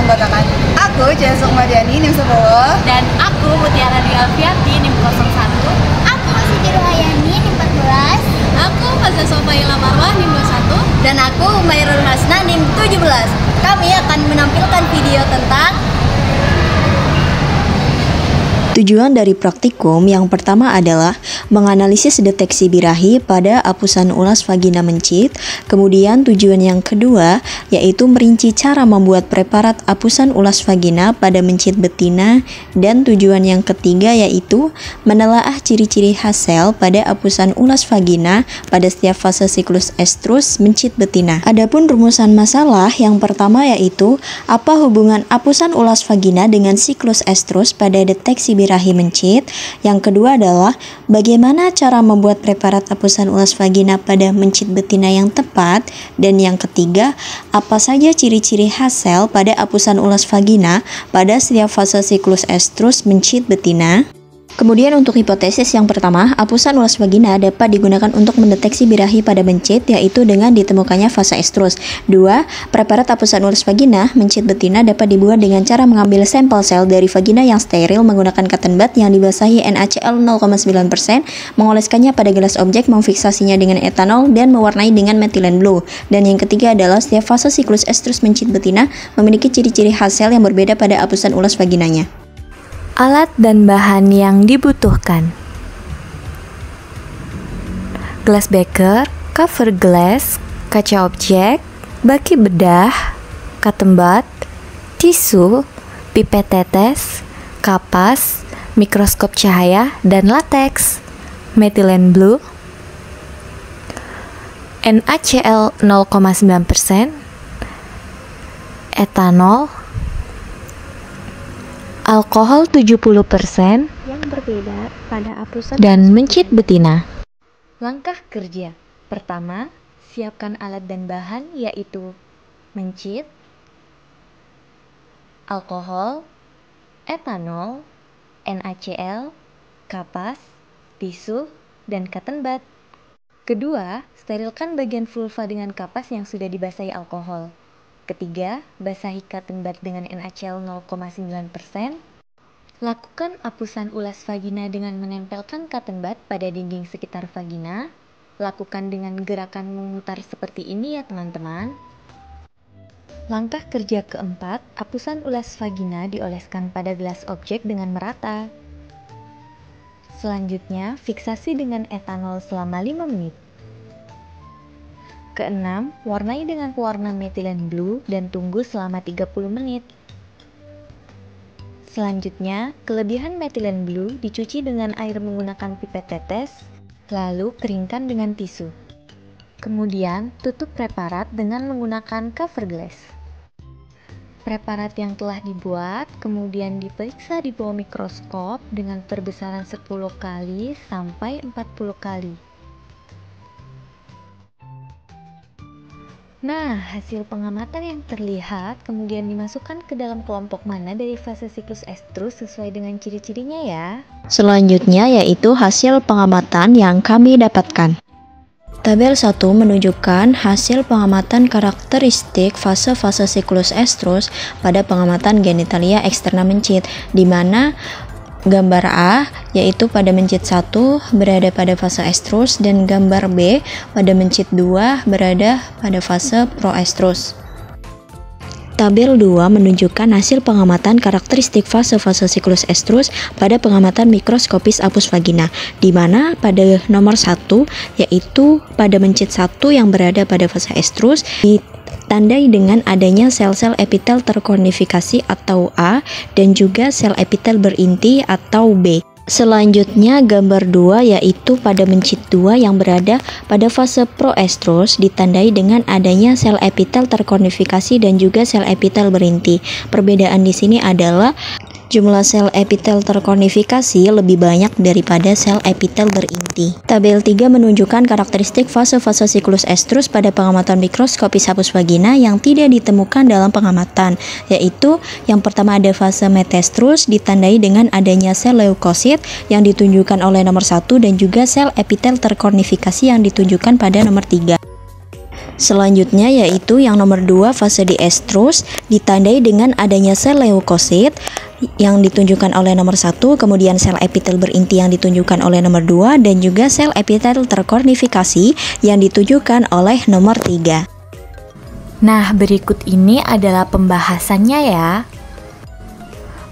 beranggotakan aku, Jaya Sukmadiani, NIM 10. Dan aku, Mutiara Dwi Alfiati, NIM 01. Aku Siti Ruhayani, NIM 14. Aku Fazla Sofaila Marwah, NIM 21. Dan aku Mairul Hasna, NIM 17. Kami akan menampilkan video tentang Tujuan dari praktikum yang pertama adalah menganalisis deteksi birahi pada apusan ulas vagina mencit. Kemudian tujuan yang kedua yaitu merinci cara membuat preparat apusan ulas vagina pada mencit betina. Dan tujuan yang ketiga yaitu menelaah ciri-ciri khas sel pada apusan ulas vagina pada setiap fase siklus estrus mencit betina. Adapun rumusan masalah yang pertama yaitu apa hubungan apusan ulas vagina dengan siklus estrus pada deteksi birahi mencit. Yang kedua adalah bagaimana cara membuat preparat apusan ulas vagina pada mencit betina yang tepat. Dan yang ketiga, apa saja ciri-ciri khas sel pada apusan ulas vagina pada setiap fase siklus estrus mencit betina. Kemudian untuk hipotesis yang pertama, apusan ulas vagina dapat digunakan untuk mendeteksi birahi pada mencit yaitu dengan ditemukannya fase estrus. 2. Preparat apusan ulas vagina mencit betina dapat dibuat dengan cara mengambil sampel sel dari vagina yang steril menggunakan cotton bud yang dibasahi NaCl 0,9%, mengoleskannya pada gelas objek, memfiksasinya dengan etanol dan mewarnai dengan methylene blue. Dan yang ketiga adalah setiap fase siklus estrus mencit betina memiliki ciri-ciri khas sel yang berbeda pada apusan ulas vaginanya. Alat dan bahan yang dibutuhkan: gelas beker, cover glass, kaca objek, baki bedah, cotton bud, tisu, pipet tetes, kapas, mikroskop cahaya, dan lateks, methylene blue, NaCl 0,9%, etanol, alkohol 70% yang berbeda pada apusan dan mencit betina. Langkah kerja pertama, siapkan alat dan bahan yaitu mencit, alkohol, etanol, NaCl, kapas, tisu, dan cotton bud. Kedua, sterilkan bagian vulva dengan kapas yang sudah dibasahi alkohol. Ketiga, basahi cotton bud dengan NaCl 0,9%. Lakukan apusan ulas vagina dengan menempelkan cotton bud pada dinding sekitar vagina. Lakukan dengan gerakan memutar seperti ini ya teman-teman. Langkah kerja keempat, apusan ulas vagina dioleskan pada gelas objek dengan merata. Selanjutnya, fiksasi dengan etanol selama 5 menit. Keenam, warnai dengan pewarna methylene blue dan tunggu selama 30 menit. Selanjutnya, kelebihan methylene blue dicuci dengan air menggunakan pipet tetes, lalu keringkan dengan tisu. Kemudian, tutup preparat dengan menggunakan cover glass. Preparat yang telah dibuat kemudian diperiksa di bawah mikroskop dengan perbesaran 10 kali sampai 40 kali. Nah, hasil pengamatan yang terlihat kemudian dimasukkan ke dalam kelompok mana dari fase siklus estrus sesuai dengan ciri-cirinya ya. Selanjutnya yaitu hasil pengamatan yang kami dapatkan. Tabel 1 menunjukkan hasil pengamatan karakteristik fase-fase siklus estrus pada pengamatan genitalia eksterna mencit, di mana gambar A yaitu pada mencit 1 berada pada fase estrus dan gambar B pada mencit 2 berada pada fase proestrus. Tabel 2 menunjukkan hasil pengamatan karakteristik fase-fase siklus estrus pada pengamatan mikroskopis apus vagina, di mana pada nomor 1 yaitu pada mencit 1 yang berada pada fase estrus ditandai dengan adanya sel-sel epitel terkornifikasi atau A dan juga sel epitel berinti atau B. Selanjutnya gambar 2 yaitu pada mencit 2 yang berada pada fase proestrus ditandai dengan adanya sel epitel terkornifikasi dan juga sel epitel berinti. Perbedaan di sini adalah jumlah sel epitel terkornifikasi lebih banyak daripada sel epitel berinti. Tabel 3 menunjukkan karakteristik fase-fase siklus estrus pada pengamatan mikroskopis apus vagina yang tidak ditemukan dalam pengamatan, yaitu yang pertama ada fase metastrus ditandai dengan adanya sel leukosit yang ditunjukkan oleh nomor 1 dan juga sel epitel terkornifikasi yang ditunjukkan pada nomor 3. Selanjutnya yaitu yang nomor 2, fase di estrus ditandai dengan adanya sel leukosit yang ditunjukkan oleh nomor 1, kemudian sel epitel berinti yang ditunjukkan oleh nomor 2, dan juga sel epitel terkornifikasi yang ditunjukkan oleh nomor 3. Nah, berikut ini adalah pembahasannya ya.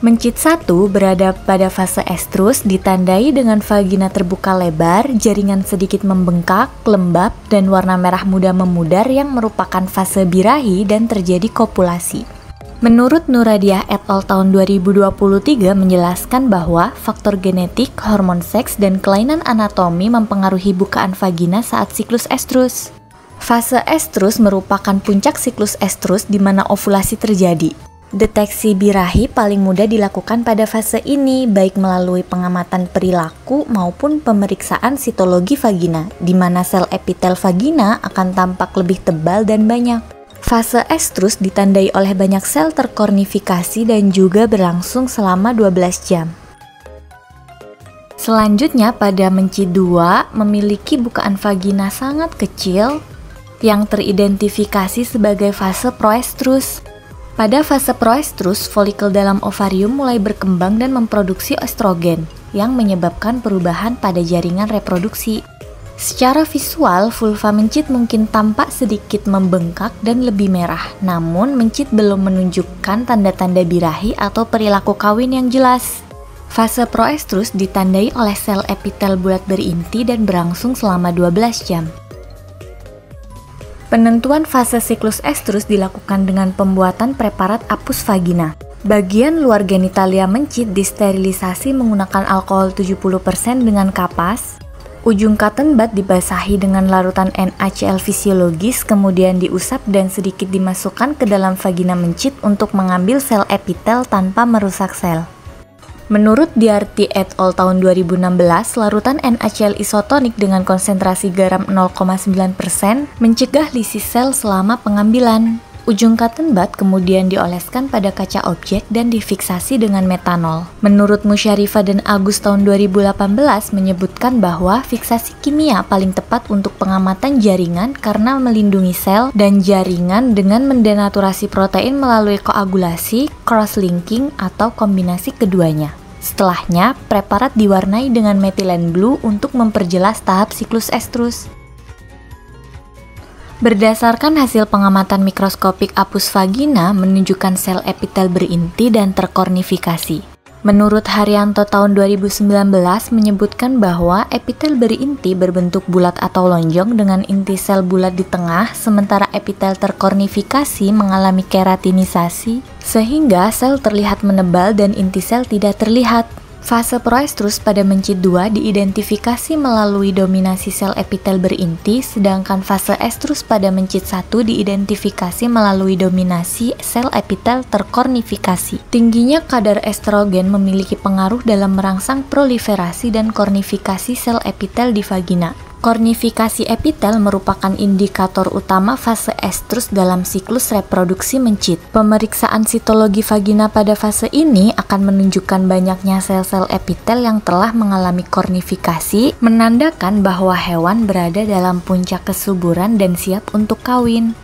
Mencit 1 berada pada fase estrus ditandai dengan vagina terbuka lebar, jaringan sedikit membengkak, lembab, dan warna merah muda memudar yang merupakan fase birahi dan terjadi kopulasi. Menurut Nuradiah et al. Tahun 2023 menjelaskan bahwa faktor genetik, hormon seks, dan kelainan anatomi mempengaruhi bukaan vagina saat siklus estrus. Fase estrus merupakan puncak siklus estrus di mana ovulasi terjadi. Deteksi birahi paling mudah dilakukan pada fase ini, baik melalui pengamatan perilaku maupun pemeriksaan sitologi vagina, di mana sel epitel vagina akan tampak lebih tebal dan banyak. Fase estrus ditandai oleh banyak sel terkornifikasi dan juga berlangsung selama 12 jam. Selanjutnya pada mencit 2 memiliki bukaan vagina sangat kecil yang teridentifikasi sebagai fase proestrus. Pada fase proestrus, folikel dalam ovarium mulai berkembang dan memproduksi estrogen yang menyebabkan perubahan pada jaringan reproduksi. Secara visual, vulva mencit mungkin tampak sedikit membengkak dan lebih merah, namun mencit belum menunjukkan tanda-tanda birahi atau perilaku kawin yang jelas. Fase proestrus ditandai oleh sel epitel bulat berinti dan berlangsung selama 12 jam. Penentuan fase siklus estrus dilakukan dengan pembuatan preparat apus vagina. Bagian luar genitalia mencit disterilisasi menggunakan alkohol 70% dengan kapas. Ujung cotton bud dibasahi dengan larutan NaCl fisiologis, kemudian diusap dan sedikit dimasukkan ke dalam vagina mencit untuk mengambil sel epitel tanpa merusak sel. Menurut Diarti et al. Tahun 2016, larutan NaCl isotonik dengan konsentrasi garam 0,9% mencegah lisis sel selama pengambilan. Ujung cotton bud kemudian dioleskan pada kaca objek dan difiksasi dengan metanol. Menurut Musyarifa dan Agus tahun 2018 menyebutkan bahwa fiksasi kimia paling tepat untuk pengamatan jaringan karena melindungi sel dan jaringan dengan mendenaturasi protein melalui koagulasi, cross-linking, atau kombinasi keduanya. Setelahnya, preparat diwarnai dengan methylene blue untuk memperjelas tahap siklus estrus. Berdasarkan hasil pengamatan mikroskopik apus vagina menunjukkan sel epitel berinti dan terkornifikasi. Menurut Haryanto tahun 2019 menyebutkan bahwa epitel berinti berbentuk bulat atau lonjong dengan inti sel bulat di tengah, sementara epitel terkornifikasi mengalami keratinisasi sehingga sel terlihat menebal dan inti sel tidak terlihat. Fase proestrus pada mencit 2 diidentifikasi melalui dominasi sel epitel berinti, sedangkan fase estrus pada mencit 1 diidentifikasi melalui dominasi sel epitel terkornifikasi. Tingginya kadar estrogen memiliki pengaruh dalam merangsang proliferasi dan kornifikasi sel epitel di vagina. Kornifikasi epitel merupakan indikator utama fase estrus dalam siklus reproduksi mencit. Pemeriksaan sitologi vagina pada fase ini akan menunjukkan banyaknya sel-sel epitel yang telah mengalami kornifikasi, menandakan bahwa hewan berada dalam puncak kesuburan dan siap untuk kawin.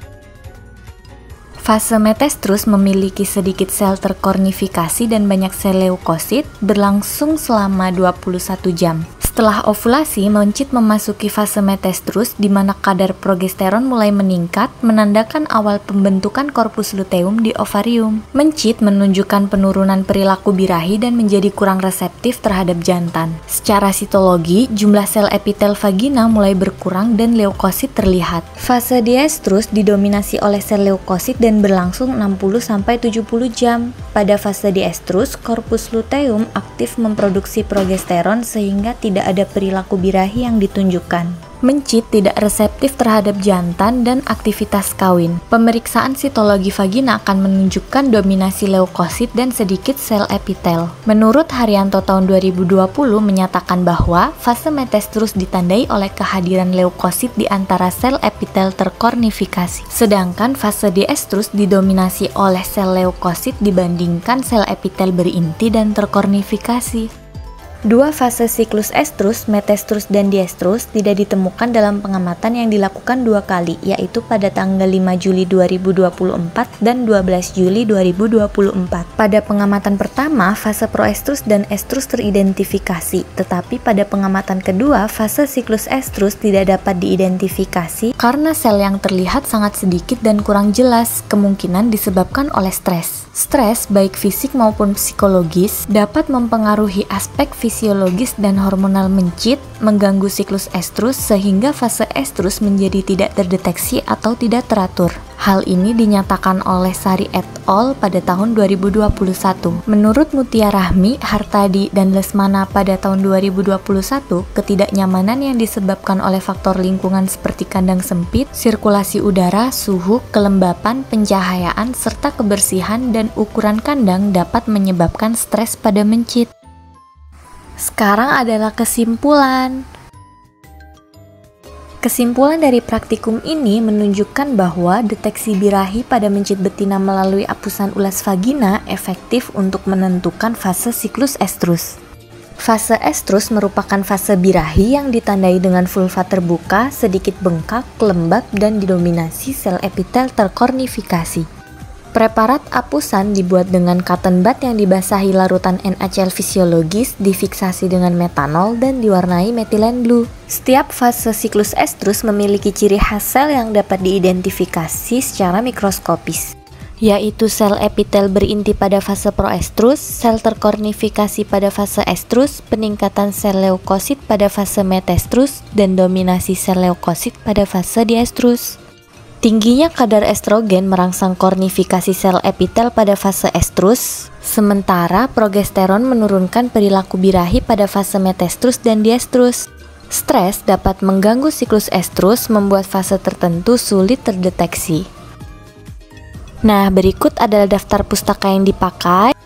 Fase metastrus memiliki sedikit sel terkornifikasi dan banyak sel leukosit, berlangsung selama 21 jam. Setelah ovulasi, mencit memasuki fase metastrus di mana kadar progesteron mulai meningkat, menandakan awal pembentukan korpus luteum di ovarium. Mencit menunjukkan penurunan perilaku birahi dan menjadi kurang reseptif terhadap jantan. Secara sitologi, jumlah sel epitel vagina mulai berkurang dan leukosit terlihat. Fase diestrus didominasi oleh sel leukosit dan berlangsung 60-70 jam. Pada fase diestrus, korpus luteum aktif memproduksi progesteron sehingga tidak ada perilaku birahi yang ditunjukkan. Mencit tidak reseptif terhadap jantan dan aktivitas kawin. Pemeriksaan sitologi vagina akan menunjukkan dominasi leukosit dan sedikit sel epitel. Menurut Haryanto tahun 2020 menyatakan bahwa fase metastrus ditandai oleh kehadiran leukosit di antara sel epitel terkornifikasi. Sedangkan fase diestrus didominasi oleh sel leukosit dibandingkan sel epitel berinti dan terkornifikasi. Dua fase siklus estrus, metestrus dan diestrus tidak ditemukan dalam pengamatan yang dilakukan 2 kali, yaitu pada tanggal 5 Juli 2024 dan 12 Juli 2024. Pada pengamatan pertama, fase proestrus dan estrus teridentifikasi, tetapi pada pengamatan kedua, fase siklus estrus tidak dapat diidentifikasi karena sel yang terlihat sangat sedikit dan kurang jelas, kemungkinan disebabkan oleh stres. Stres, baik fisik maupun psikologis, dapat mempengaruhi aspek fisiologis dan hormonal mencit, mengganggu siklus estrus sehingga fase estrus menjadi tidak terdeteksi atau tidak teratur. Hal ini dinyatakan oleh Sari et al. Pada tahun 2021. Menurut Mutia Rahmi, Hartadi, dan Lesmana pada tahun 2021, ketidaknyamanan yang disebabkan oleh faktor lingkungan seperti kandang sempit, sirkulasi udara, suhu, kelembapan, pencahayaan, serta kebersihan dan ukuran kandang dapat menyebabkan stres pada mencit. Sekarang adalah kesimpulan. Kesimpulan dari praktikum ini menunjukkan bahwa deteksi birahi pada mencit betina melalui apusan ulas vagina efektif untuk menentukan fase siklus estrus. Fase estrus merupakan fase birahi yang ditandai dengan vulva terbuka, sedikit bengkak, lembab, dan didominasi sel epitel terkornifikasi. Preparat apusan dibuat dengan cotton bud yang dibasahi larutan NaCl fisiologis, difiksasi dengan metanol, dan diwarnai metilen blue. Setiap fase siklus estrus memiliki ciri khas sel yang dapat diidentifikasi secara mikroskopis, yaitu sel epitel berinti pada fase proestrus, sel terkornifikasi pada fase estrus, peningkatan sel leukosit pada fase metestrus, dan dominasi sel leukosit pada fase diestrus. Tingginya kadar estrogen merangsang kornifikasi sel epitel pada fase estrus, sementara progesteron menurunkan perilaku birahi pada fase metestrus dan diestrus. Stres dapat mengganggu siklus estrus, membuat fase tertentu sulit terdeteksi. Nah, berikut adalah daftar pustaka yang dipakai.